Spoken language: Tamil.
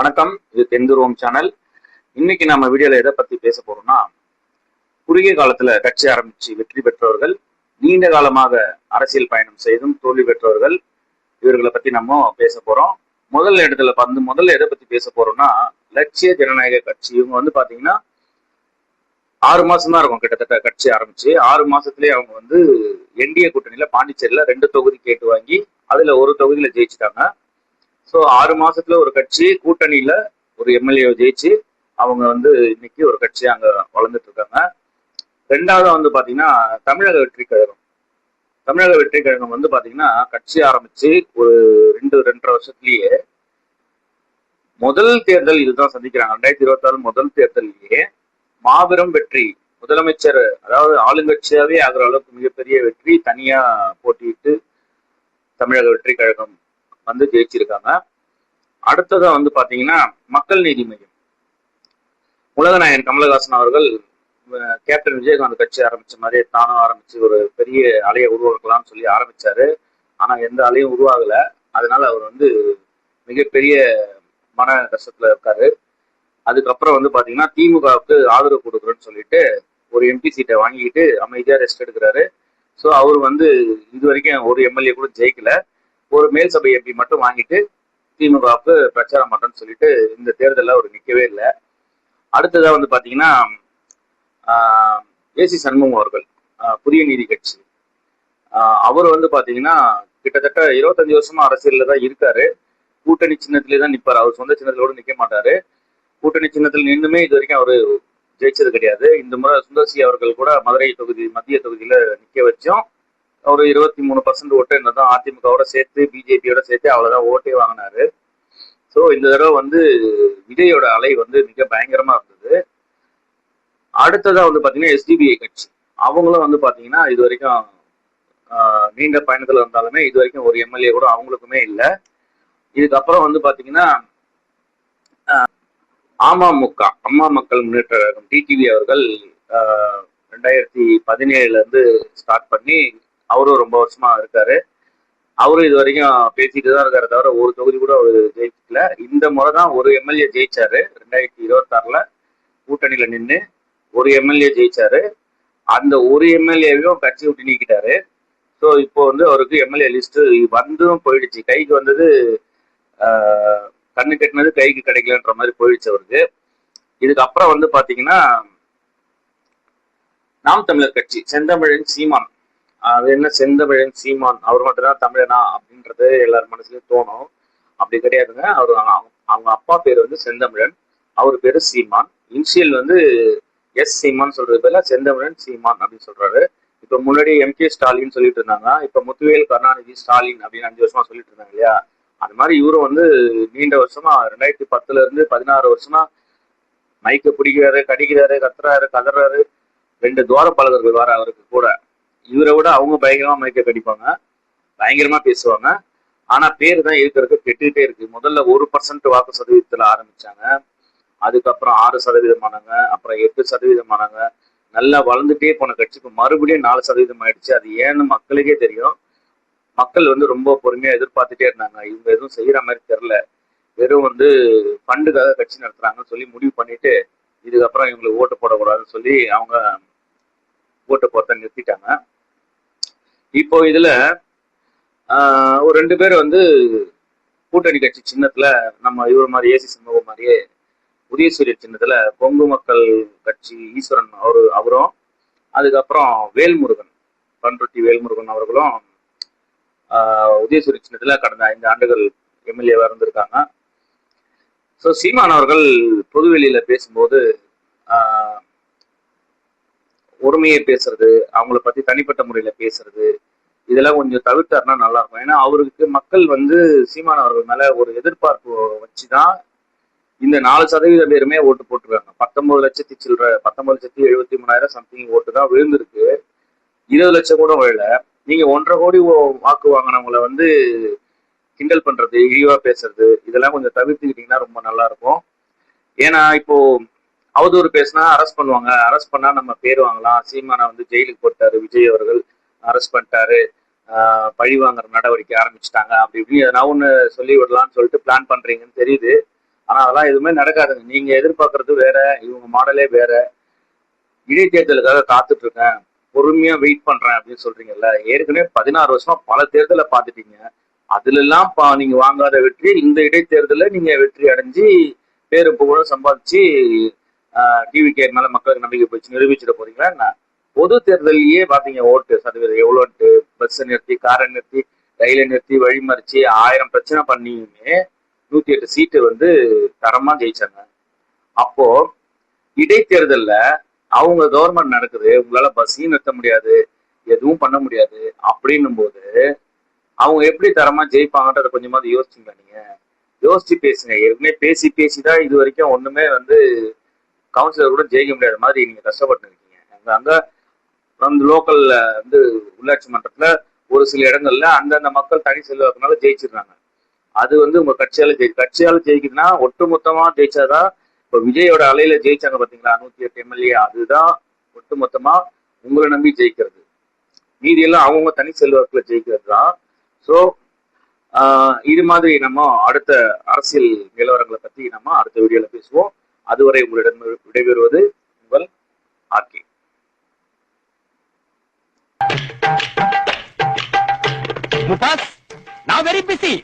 வணக்கம். இது தென்துருவம் சேனல். இன்னைக்கு நம்ம வீடியோல எதை பத்தி பேச போறோம்னா, குறுகிய காலத்துல கட்சி ஆரம்பிச்சு வெற்றி பெற்றவர்கள், நீண்ட காலமாக அரசியல் பயணம் செய்தும் தோல்வி பெற்றவர்கள், இவர்களை பத்தி நம்ம பேச போறோம். முதல்ல எதை பத்தி பேச போறோம்னா, லட்சிய ஜனநாயக கட்சி. இவங்க பாத்தீங்கன்னா 6 மாசம் தான் இருக்கும் கிட்டத்தட்ட கட்சி ஆரம்பிச்சு. 6 மாசத்துலயே அவங்க என்டிஏ கூட்டணியில பாண்டிச்சேரியில 2 தொகுதி கேட்டு வாங்கி அதுல ஒரு தொகுதியில ஜெயிச்சுட்டாங்க. ஸோ 6 மாசத்துல ஒரு கட்சி கூட்டணியில ஒரு எம்எல்ஏ ஜெயிச்சு அவங்க இன்னைக்கு ஒரு கட்சி அங்க வளர்ந்துட்டு இருக்காங்க. ரெண்டாவது பாத்தீங்கன்னா தமிழக வெற்றி கழகம். தமிழக வெற்றி கழகம் பாத்தீங்கன்னா கட்சி ஆரம்பிச்சு ஒரு 2-2.5 வருஷத்துலயே முதல் தேர்தல் இதுதான் சந்திக்கிறாங்க. 2026 முதல் தேர்தலிலேயே மாபெரும் வெற்றி. முதலமைச்சர் அதாவது ஆளுங்கட்சியாவே ஆகிற அளவுக்கு மிகப்பெரிய வெற்றி. தனியா போட்டியிட்டு தமிழக வெற்றி கழகம் ஜெயிச்சிருக்காங்க. அடுத்ததா பாத்தீங்கன்னா மக்கள் நீதி மையம். உலகநாயகன் கமலஹாசன் அவர்கள் கேப்டன் விஜயகாந்த் கட்சி ஆரம்பிச்ச மாதிரி தானும் ஆரம்பிச்சு ஒரு பெரிய அலையை உருவாக்கலாம்னு சொல்லி ஆரம்பிச்சாரு. ஆனா எந்த அலையும் உருவாகல. அதனால அவர் மிகப்பெரிய மன கஷ்டத்துல இருக்காரு. அதுக்கப்புறம் பாத்தீங்கன்னா திமுகவுக்கு ஆதரவு கொடுக்குறேன்னு சொல்லிட்டு ஒரு எம்பி சீட்டை வாங்கிக்கிட்டு அமைதியா ரெஸ்ட் எடுக்கிறாரு. ஸோ அவர் இது வரைக்கும் ஒரு எம்எல்ஏ கூட ஜெயிக்கல. ஒரு மேல் சபை எம்பி மட்டும் வாங்கிட்டு திமுகவுக்கு பிரச்சாரம் பண்றேன்னு சொல்லிட்டு இந்த தேர்தலில் அவர் நிற்கவே இல்லை. அடுத்ததா பாத்தீங்கன்னா ஏசி சண்முகம் அவர்கள் புதிய நீதி கட்சி. அவர் பாத்தீங்கன்னா கிட்டத்தட்ட 25 வருஷமா அரசியல்ல தான் இருக்காரு. கூட்டணி சின்னத்திலே தான் நிற்பாரு. அவர் சொந்த சின்னத்திலோடு நிற்க மாட்டாரு. கூட்டணி சின்னத்தில் நின்றுமே இது வரைக்கும் அவரு ஜெயிச்சது கிடையாது. இந்த முறை சுந்தர்சி அவர்கள் கூட மதுரை தொகுதி மத்திய தொகுதியில நிற்க வச்சோம். ஒரு 23% ஓட்டு என்னதான் அதிமுகவோட சேர்த்து பிஜேபியோட சேர்த்து அவ்வளவுதான் ஓட்டே வாங்கினாரு. ஸோ இந்த தடவை விஜயோட அலை மிக பயங்கரமா இருந்தது. அடுத்ததா பாத்தீங்கன்னா எஸ்டிபிஐ கட்சி. அவங்களும் பாத்தீங்கன்னா இது வரைக்கும் நீண்ட பயணத்துல இருந்தாலுமே இது வரைக்கும் ஒரு எம்எல்ஏ கூட அவங்களுக்குமே இல்லை. இதுக்கப்புறம் பாத்தீங்கன்னா அமமுக அம்மா மக்கள் முன்னேற்ற கழகம் டிடிவி அவர்கள் 2017 இருந்து ஸ்டார்ட் பண்ணி அவரும் ரொம்ப வருஷமா இருக்காரு. அவரும் இது வரைக்கும் பேசிட்டு தான் இருக்காரு தவிர ஒரு தொகுதி கூட அவர் ஜெயிக்கல. இந்த முறை தான் ஒரு எம்எல்ஏ ஜெயிச்சாரு. 2026 கூட்டணியில நின்று ஒரு எம்எல்ஏ ஜெயிச்சாரு. அந்த ஒரு எம்எல்ஏவையும் கட்சி விட்டு நீக்கிட்டாரு. ஸோ இப்போ அவருக்கு எம்எல்ஏ லிஸ்ட் போயிடுச்சு. கைக்கு வந்தது கண்ணு கட்டினது கைக்கு கிடைக்கலன்ற மாதிரி போயிடுச்சு அவருக்கு. இதுக்கப்புறம் பாத்தீங்கன்னா நாம் தமிழர் கட்சி. செந்தமிழன் சீமான். அது என்ன செந்தமிழன் சீமான், அவர் மட்டும்தான் தமிழனா அப்படின்றது எல்லார் மனசுலயும் தோணும். அப்படி கிடையாதுங்க. அவங்க அப்பா பேர் செந்தமிழன், அவர் பேரு சீமான். இனிஷியல் எஸ் சீமான் சொல்றது பேர்ல செந்தமிழன் சீமான் அப்படின்னு சொல்றாரு. இப்ப முன்னாடி எம்கே ஸ்டாலின் சொல்லிட்டு இருந்தாங்க. இப்ப முத்துவேல் கருணாநிதி ஸ்டாலின் அப்படின்னு 5 வருஷமா சொல்லிட்டு இருந்தாங்க இல்லையா. அது மாதிரி இவரும் நீண்ட வருஷமா 2010 இருந்து 16 வருஷமா மைக்க பிடிக்கிறாரு, கடிக்கிறாரு, கத்துறாரு, கதறாரு. 2 துவாரப்பாளர்கள் வர அவருக்கு கூட. இவரை விட அவங்க பயங்கரமா மைக்க கடிப்பாங்க, பயங்கரமா பேசுவாங்க. ஆனா பேரு தான் இருக்கிறதுக்கு கெட்டுக்கிட்டே இருக்கு. முதல்ல 1% வாக்கு சதவீதத்துல ஆரம்பிச்சாங்க. அதுக்கப்புறம் 6% ஆனாங்க. அப்புறம் 8% ஆனாங்க. நல்லா வளர்ந்துட்டே போன கட்சிக்கு மறுபடியும் 4% ஆயிடுச்சு. அது ஏன்னு மக்களுக்கே தெரியும். மக்கள் ரொம்ப பொறுமையா எதிர்பார்த்துட்டே இருந்தாங்க. இவங்க எதுவும் செய்யற மாதிரி தெரியல. வெறும் ஃபண்டுக்காக கட்சி நடத்துறாங்கன்னு சொல்லி முடிவு பண்ணிட்டு இதுக்கப்புறம் இவங்களுக்கு ஓட்டு போடக்கூடாதுன்னு சொல்லி அவங்க ஓட்டு போட்ட நிறுத்திட்டாங்க. இப்போ இதுல ஒரு 2 பேர் கூட்டணி கட்சி சின்னத்துல நம்ம இவர் மாதிரி ஏசி சண்முகம் மாதிரியே உதயசூரிய சின்னத்துல கொங்கு மக்கள் கட்சி ஈஸ்வரன் அவரும் அதுக்கப்புறம் வேல்முருகன் பண்ருட்டி வேல்முருகன் அவர்களும் உதயசூரிய சின்னத்துல கடந்த 5 ஆண்டுகள் எம்எல்ஏவா இருந்திருக்காங்க. ஸோ சீமான் அவர்கள் பொதுவெளியில பேசும்போது ஒருமையை பேசுறது, அவங்கள பத்தி தனிப்பட்ட முறையில பேசுறது, இதெல்லாம் கொஞ்சம் தவிர்த்தாருன்னா நல்லா இருக்கும். ஏன்னா அவருக்கு மக்கள் சீமான் அவர்கள் மேல ஒரு எதிர்பார்ப்பு வச்சுதான் இந்த 4% பேருமே ஓட்டு போட்டுருக்காங்க. 19,73,000 சம்திங் ஓட்டு தான் விழுந்திருக்கு. 20 லட்சம் கூட விழல. நீங்க 1.5 கோடி வாக்கு வாங்கினவங்களை கிண்டல் பண்றது, இழிவா பேசுறது, இதெல்லாம் கொஞ்சம் தவிர்த்துக்கிட்டீங்கன்னா ரொம்ப நல்லா இருக்கும். ஏன்னா இப்போ அவதூறு பேசினா அரெஸ்ட் பண்ணுவாங்க. அரெஸ்ட் பண்ணா நம்ம பேர் வாங்கலாம். சீமானை ஜெயிலுக்கு போட்டாரு விஜய் அவர்கள், அரெஸ்ட் பண்ணிட்டாரு, பழி வாங்குற நடவடிக்கை ஆரம்பிச்சுட்டாங்க, அப்படி இப்படி எதனா ஒண்ணு சொல்லி விடலாம்னு சொல்லிட்டு பிளான் பண்றீங்கன்னு தெரியுது. ஆனா அதெல்லாம் எதுவுமே நடக்காதுங்க. நீங்க எதிர்பார்க்கறது வேற, இவங்க மாடலே வேற. இடைத்தேர்தலுக்காக காத்துட்டு இருக்கேன், பொறுமையா வெயிட் பண்றேன் அப்படின்னு சொல்றீங்கல்ல. ஏற்கனவே 16 வருஷமா பல தேர்தலை பார்த்துட்டீங்க. அதுல எல்லாம் நீங்க வாங்காத வெற்றி இந்த இடைத்தேர்தல நீங்க வெற்றி அடைஞ்சு பேரு புகழும் சம்பாதிச்சு டிவிகே மேல மக்களுக்கு நம்பிக்கை போச்சு நிரூபிச்சிட போறீங்களா என்ன? பொது தேர்தலையே பாத்தீங்க ஓட்டு சதவீதம் எவ்வளோட்டு. பஸ் நிறுத்தி, காரை நிறுத்தி, ரயிலை நிறுத்தி, வழிமறிச்சு 1000 பிரச்சனை பண்ணியுமே 108 சீட்டு வந்து தரமா ஜெயிச்சாங்க. அப்போ இடைத்தேர்தல்ல அவங்க கவர்மெண்ட் நடக்குது, உங்களால பஸ்ஸையும் நிறுத்த முடியாது, எதுவும் பண்ண முடியாது அப்படின்னும் போது அவங்க எப்படி தரமா ஜெயிப்பாங்கன்றத கொஞ்சமாவது யோசிச்சுங்களா? நீங்க யோசிச்சு பேசுங்க. ஏற்கனவே பேசி பேசிதான் இது வரைக்கும் ஒண்ணுமே வந்து கவுன்சிலர் கூட ஜெயிக்க முடியாத மாதிரி நீங்க கஷ்டப்பட்டு இருக்கீங்க. அங்க அந்த லோக்கல்ல வந்து உள்ளாட்சி மன்றத்துல ஒரு சில இடங்கள்ல அந்தந்த மக்கள் தனி செல்வாக்குனால ஜெயிச்சிருக்காங்க. அது வந்து உங்க கட்சியால ஜெயிக்குதுன்னா ஒட்டுமொத்தமா ஜெயிச்சாதான். இப்ப விஜயோட அலையில ஜெயிச்சாங்க பாத்தீங்களா 108 எம்எல்ஏ, அதுதான் ஒட்டுமொத்தமா உங்களை நம்பி ஜெயிக்கிறது. மீதி எல்லாம் அவங்கவுங்க தனி செல்வாக்குல ஜெயிக்கிறது தான். ஸோ இது மாதிரி நம்ம அடுத்த அரசியல் நிலவரங்களை பத்தி நம்ம அடுத்த வீடியோல பேசுவோம். அதுவரை உங்களிடம் விடைபெறுவது உங்கள் RK. Mutas, now very busy.